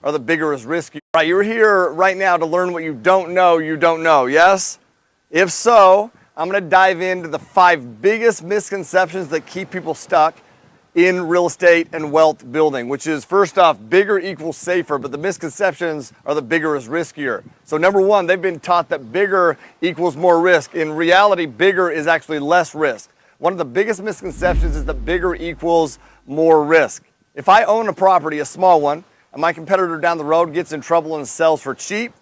are the bigger is risky. Right, you're here right now to learn what you don't know, yes? If so, I'm gonna dive into the 5 biggest misconceptions that keep people stuck in real estate and wealth building, which is, first off, bigger equals safer, but the misconceptions are the bigger is riskier. So number 1, they've been taught that bigger equals more risk. In reality, bigger is actually less risk. One of the biggest misconceptions is that bigger equals more risk. If I own a property, a small one, and my competitor down the road gets in trouble and sells for cheap,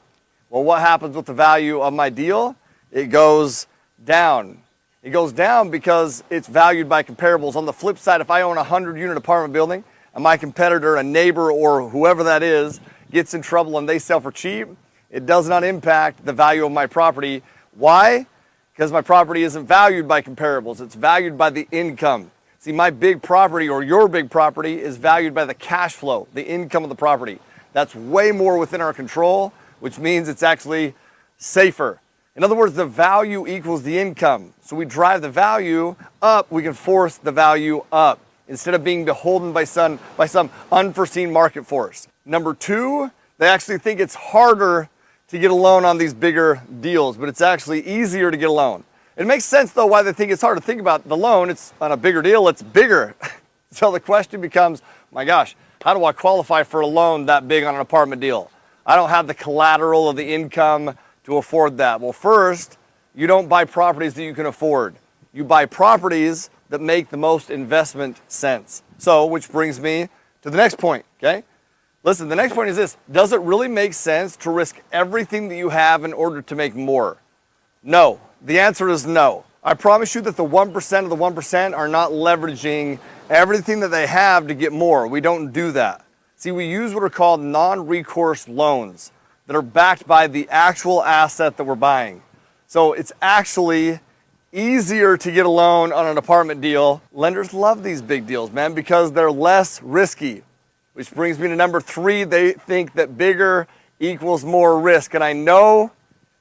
well, what happens with the value of my deal? It goes down. It goes down because it's valued by comparables. On the flip side, if I own a 100-unit apartment building and my competitor, a neighbor or whoever that is, gets in trouble and they sell for cheap, it does not impact the value of my property. Why? Because my property isn't valued by comparables. It's valued by the income. See, my big property or your big property is valued by the cash flow, the income of the property. That's way more within our control, which means it's actually safer. In other words, the value equals the income. So we drive the value up, we can force the value up instead of being beholden by some unforeseen market force. Number 2, they actually think it's harder to get a loan on these bigger deals, but it's actually easier to get a loan. It makes sense though why they think it's hard to think about the loan. It's on a bigger deal, it's bigger. So the question becomes, my gosh, how do I qualify for a loan that big on an apartment deal? I don't have the collateral or the income to afford that. Well, first, you don't buy properties that you can afford. You buy properties that make the most investment sense. So, which brings me to the next point, okay? Listen, the next point is this: does it really make sense to risk everything that you have in order to make more? No. The answer is no. I promise you that the 1% of the 1% are not leveraging everything that they have to get more. We don't do that. See, we use what are called non-recourse loans that are backed by the actual asset that we're buying. So it's actually easier to get a loan on an apartment deal. Lenders love these big deals, man, because they're less risky. Which brings me to number 3, they think that bigger equals more risk. And I know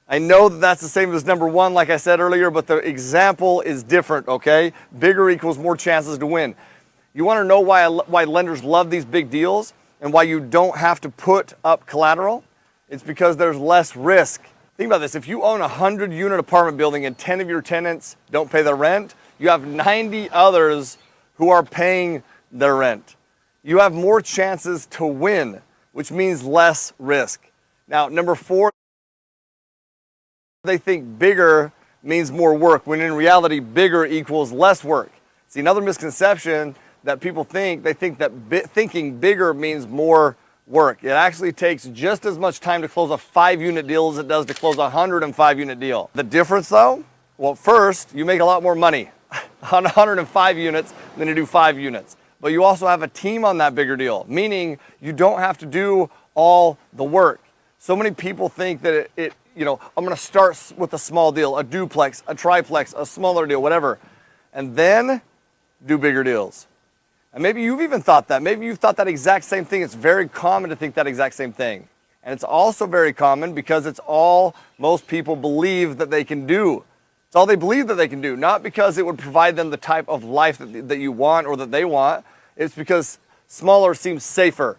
that that's the same as number 1, like I said earlier, but the example is different, okay? Bigger equals more chances to win. You wanna know why lenders love these big deals and why you don't have to put up collateral? It's because there's less risk. Think about this, if you own a 100-unit apartment building and 10 of your tenants don't pay their rent, you have 90 others who are paying their rent. You have more chances to win, which means less risk. Now, number 4, they think bigger means more work, when in reality, bigger equals less work. See, another misconception that people think, they think that thinking bigger means more work. It actually takes just as much time to close a 5-unit deal as it does to close a 105-unit deal. The difference though? Well, first, you make a lot more money on 105 units than to do 5 units. But you also have a team on that bigger deal, meaning you don't have to do all the work. So many people think that I'm gonna start with a small deal, a duplex, a triplex, a smaller deal, whatever, and then do bigger deals. And maybe you've even thought that. Maybe you've thought that exact same thing. It's very common to think that exact same thing. And it's also very common because it's all most people believe that they can do. It's all they believe that they can do, not because it would provide them the type of life that you want or that they want. It's because smaller seems safer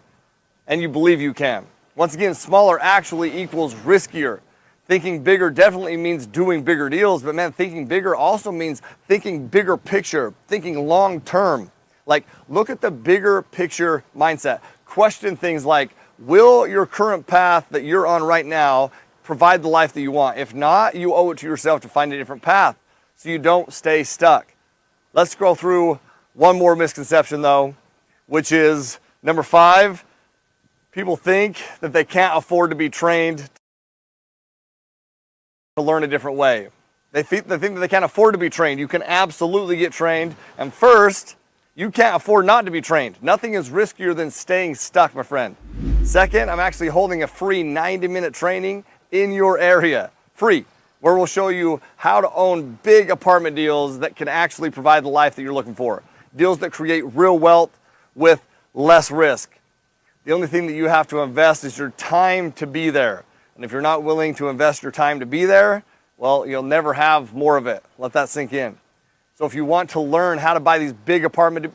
and you believe you can. Once again, smaller actually equals riskier. Thinking bigger definitely means doing bigger deals, but man, thinking bigger also means thinking bigger picture, thinking long term. Like, look at the bigger picture mindset. Question things like, will your current path that you're on right now provide the life that you want? If not, you owe it to yourself to find a different path so you don't stay stuck. Let's scroll through one more misconception though, which is number 5. People think that they can't afford to be trained to learn a different way. They think that they can't afford to be trained. You can absolutely get trained. And first, you can't afford not to be trained. Nothing is riskier than staying stuck, my friend. Second, I'm actually holding a free 90-minute training in your area, free, where we'll show you how to own big apartment deals that can actually provide the life that you're looking for. Deals that create real wealth with less risk. The only thing that you have to invest is your time to be there. And if you're not willing to invest your time to be there, well, you'll never have more of it. Let that sink in. So if you want to learn how to buy these big apartment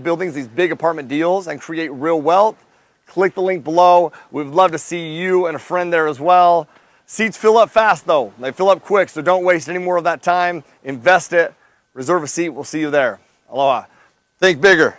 buildings, these big apartment deals, and create real wealth, click the link below. We'd love to see you and a friend there as well. Seats fill up fast though. They fill up quick, so don't waste any more of that time. Invest it. Reserve a seat. We'll see you there. Aloha. Think bigger.